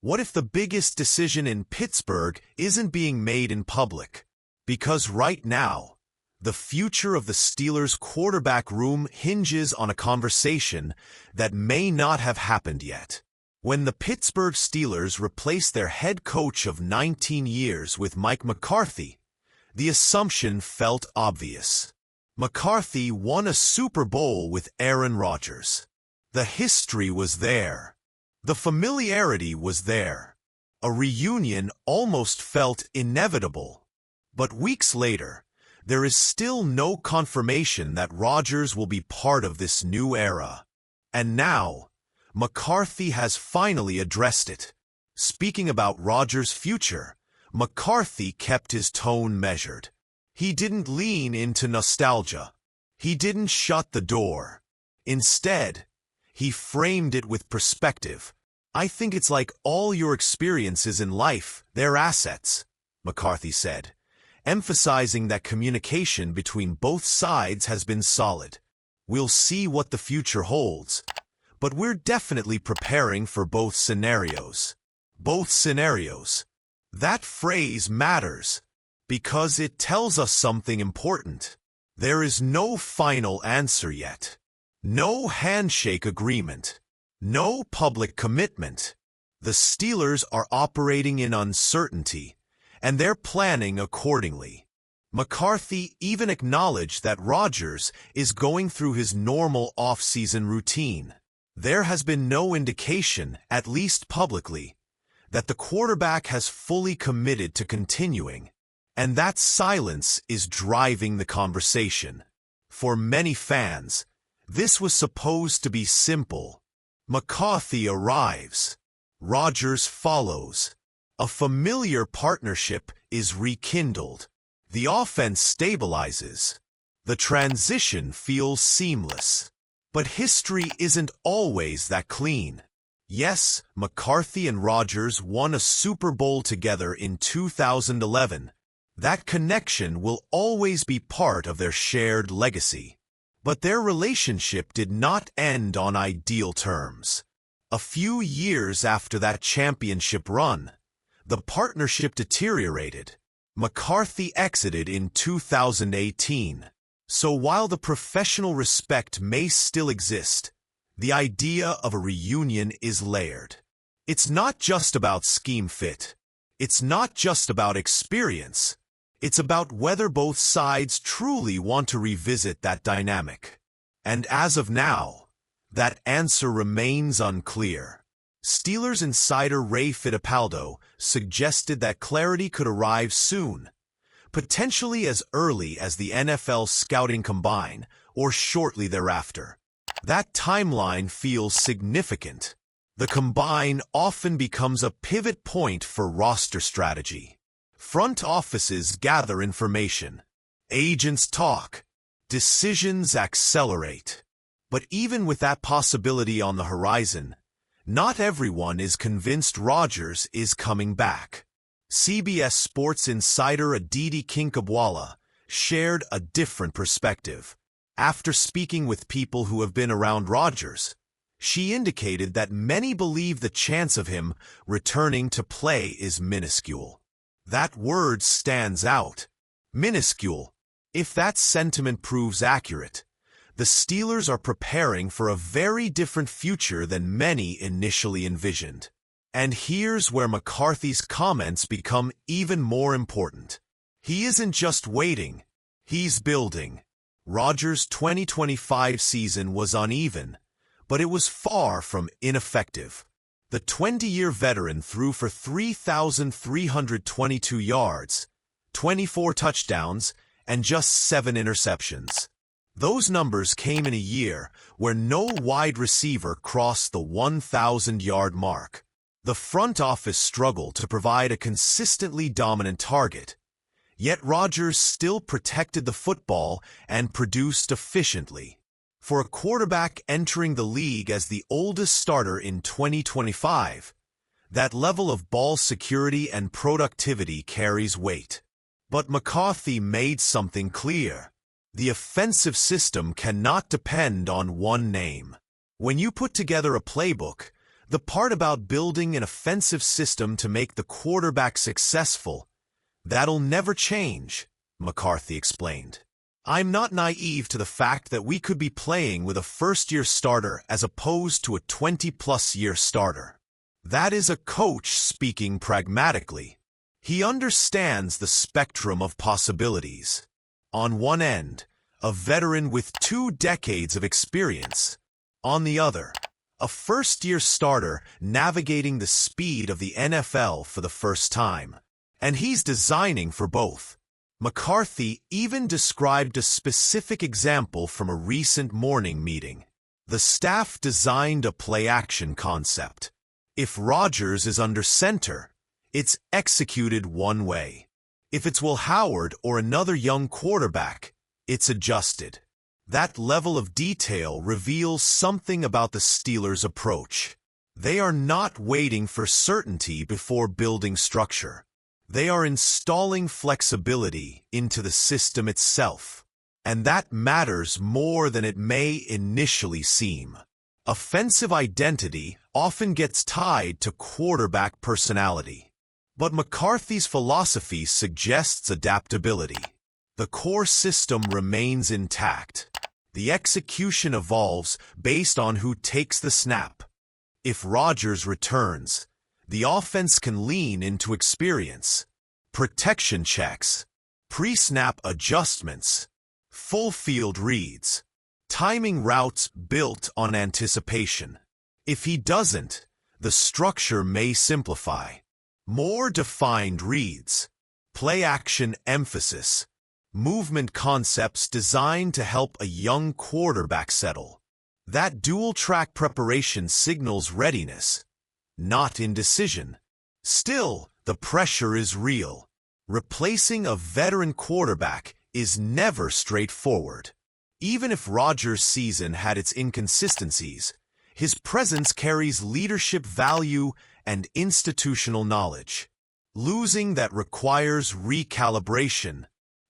What if the biggest decision in Pittsburgh isn't being made in public? Because right now, the future of the Steelers' quarterback room hinges on a conversation that may not have happened yet. When the Pittsburgh Steelers replaced their head coach of 19 years with Mike McCarthy, the assumption felt obvious. McCarthy won a Super Bowl with Aaron Rodgers. The history was there. The familiarity was there. A reunion almost felt inevitable. But weeks later, there is still no confirmation that Rodgers will be part of this new era. And now, McCarthy has finally addressed it. Speaking about Rodgers' future, McCarthy kept his tone measured. He didn't lean into nostalgia. He didn't shut the door. Instead, he framed it with perspective. "I think it's like all your experiences in life, they're assets," McCarthy said, emphasizing that communication between both sides has been solid. "We'll see what the future holds, but we're definitely preparing for both scenarios." Both scenarios. That phrase matters because it tells us something important. There is no final answer yet. No handshake agreement. No public commitment. The Steelers are operating in uncertainty, and they're planning accordingly. McCarthy even acknowledged that Rodgers is going through his normal offseason routine. There has been no indication, at least publicly, that the quarterback has fully committed to continuing, and that silence is driving the conversation. For many fans, this was supposed to be simple. McCarthy arrives. Rodgers follows. A familiar partnership is rekindled. The offense stabilizes. The transition feels seamless. But history isn't always that clean. Yes, McCarthy and Rodgers won a Super Bowl together in 2011. That connection will always be part of their shared legacy. But their relationship did not end on ideal terms. A few years after that championship run, the partnership deteriorated. McCarthy exited in 2018. So while the professional respect may still exist, the idea of a reunion is layered. It's not just about scheme fit. It's not just about experience. It's about whether both sides truly want to revisit that dynamic. And as of now, that answer remains unclear. Steelers insider Ray Fittipaldo suggested that clarity could arrive soon, potentially as early as the NFL scouting combine or shortly thereafter. That timeline feels significant. The combine often becomes a pivot point for roster strategy. Front offices gather information. Agents talk. Decisions accelerate. But even with that possibility on the horizon, not everyone is convinced Rodgers is coming back. CBS Sports insider Aditi Kinkhabwala shared a different perspective. After speaking with people who have been around Rodgers, she indicated that many believe the chance of him returning to play is minuscule. That word stands out. Minuscule. If that sentiment proves accurate, the Steelers are preparing for a very different future than many initially envisioned. And here's where McCarthy's comments become even more important. He isn't just waiting, he's building. Rodgers' 2025 season was uneven, but it was far from ineffective. The 20-year veteran threw for 3,322 yards, 24 touchdowns, and just 7 interceptions. Those numbers came in a year where no wide receiver crossed the 1,000-yard mark. The front office struggled to provide a consistently dominant target, yet Rodgers still protected the football and produced efficiently. For a quarterback entering the league as the oldest starter in 2025, that level of ball security and productivity carries weight. But McCarthy made something clear. The offensive system cannot depend on one name. When you put together a playbook, The part about building an offensive system to make the quarterback successful, that'll never change, McCarthy explained. I'm not naive to the fact that we could be playing with a first-year starter as opposed to a 20-plus-year starter. That is a coach speaking pragmatically. He understands the spectrum of possibilities. On one end, a veteran with 2 decades of experience. On the other, a first-year starter navigating the speed of the NFL for the first time. And he's designing for both. McCarthy even described a specific example from a recent morning meeting. The staff designed a play-action concept. If Rodgers is under center, it's executed one way. If it's Will Howard or another young quarterback, it's adjusted. That level of detail reveals something about the Steelers' approach. They are not waiting for certainty before building structure. They are installing flexibility into the system itself. And that matters more than it may initially seem. Offensive identity often gets tied to quarterback personality. But McCarthy's philosophy suggests adaptability. The core system remains intact. The execution evolves based on who takes the snap. If Rodgers returns, the offense can lean into experience, protection checks, pre-snap adjustments, full-field reads, timing routes built on anticipation. If he doesn't, the structure may simplify. More defined reads, play-action emphasis, movement concepts designed to help a young quarterback settle. That dual-track preparation signals readiness, not indecision. Still, the pressure is real. Replacing a veteran quarterback is never straightforward. Even if Rodgers' season had its inconsistencies, his presence carries leadership value and institutional knowledge. Losing that requires recalibration,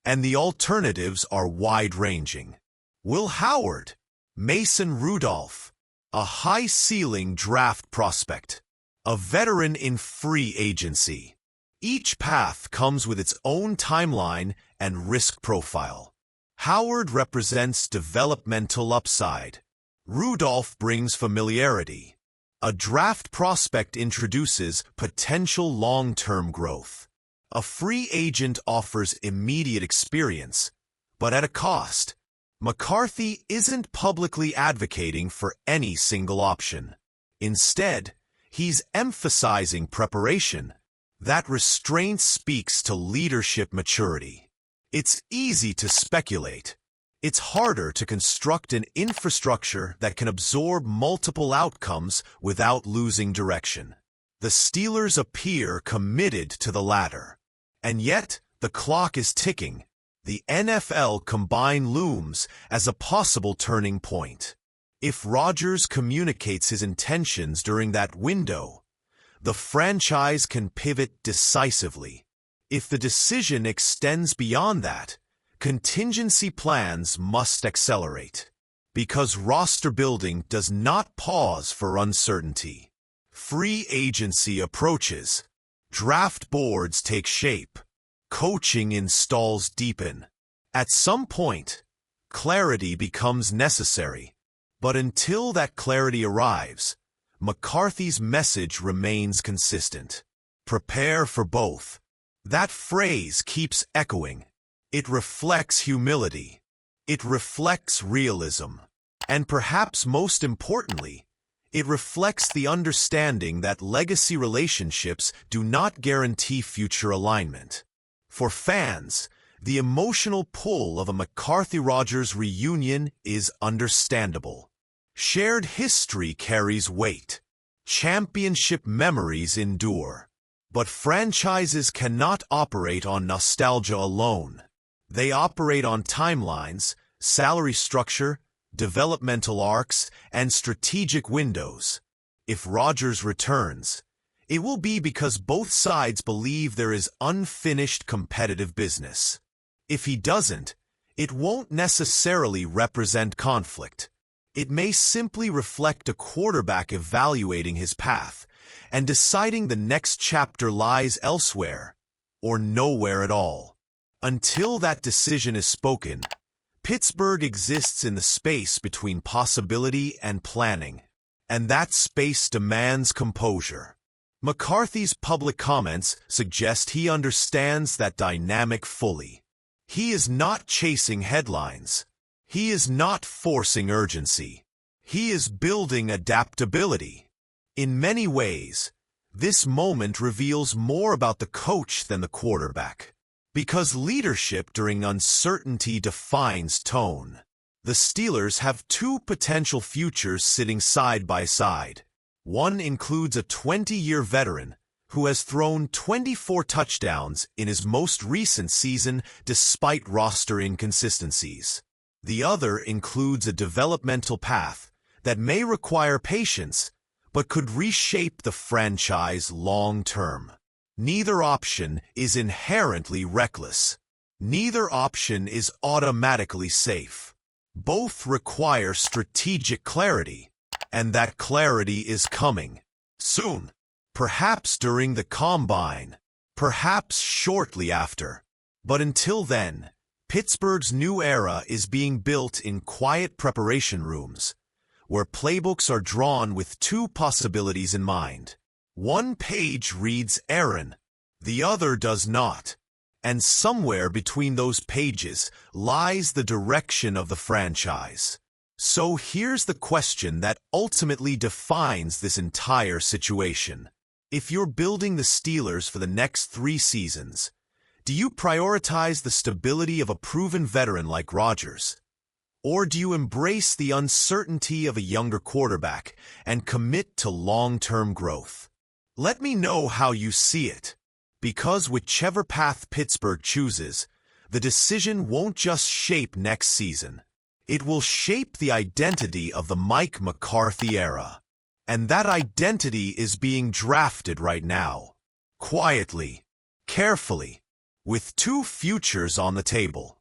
and the alternatives are wide-ranging. Will Howard, Mason Rudolph, a high-ceiling draft prospect, a veteran in free agency. Each path comes with its own timeline and risk profile. Howard represents developmental upside. Rudolph brings familiarity. A draft prospect introduces potential long-term growth. A free agent offers immediate experience, but at a cost. McCarthy isn't publicly advocating for any single option. Instead, he's emphasizing preparation. That restraint speaks to leadership maturity. It's easy to speculate. It's harder to construct an infrastructure that can absorb multiple outcomes without losing direction. The Steelers appear committed to the latter. And yet, the clock is ticking. The NFL combine looms as a possible turning point. If Rodgers communicates his intentions during that window, the franchise can pivot decisively. If the decision extends beyond that, contingency plans must accelerate. Because roster building does not pause for uncertainty. Free agency approaches. Draft boards take shape. Coaching installs deepen. At some point, clarity becomes necessary. But until that clarity arrives, McCarthy's message remains consistent. Prepare for both. That phrase keeps echoing. It reflects humility. It reflects realism. And perhaps most importantly, it reflects the understanding that legacy relationships do not guarantee future alignment. For fans, the emotional pull of a McCarthy-Rodgers reunion is understandable. Shared history carries weight. Championship memories endure. But franchises cannot operate on nostalgia alone. They operate on timelines, salary structure, developmental arcs, and strategic windows. If Rodgers returns, it will be because both sides believe there is unfinished competitive business. If he doesn't, it won't necessarily represent conflict. It may simply reflect a quarterback evaluating his path and deciding the next chapter lies elsewhere or nowhere at all. Until that decision is spoken, Pittsburgh exists in the space between possibility and planning, and that space demands composure. McCarthy's public comments suggest he understands that dynamic fully. He is not chasing headlines. He is not forcing urgency. He is building adaptability. In many ways, this moment reveals more about the coach than the quarterback. Because leadership during uncertainty defines tone. The Steelers have two potential futures sitting side by side. One includes a 20-year veteran who has thrown 24 touchdowns in his most recent season despite roster inconsistencies. The other includes a developmental path that may require patience, but could reshape the franchise long-term. Neither option is inherently reckless. Neither option is automatically safe. Both require strategic clarity, and that clarity is coming soon. Perhaps during the combine, perhaps shortly after. But until then, Pittsburgh's new era is being built in quiet preparation rooms, where playbooks are drawn with two possibilities in mind. One page reads Aaron, the other does not, and somewhere between those pages lies the direction of the franchise. So here's the question that ultimately defines this entire situation. If you're building the Steelers for the next 3 seasons, do you prioritize the stability of a proven veteran like Rodgers? Or do you embrace the uncertainty of a younger quarterback and commit to long-term growth? Let me know how you see it, because whichever path Pittsburgh chooses, the decision won't just shape next season. It will shape the identity of the Mike McCarthy era. And that identity is being drafted right now, quietly, carefully, with 2 futures on the table.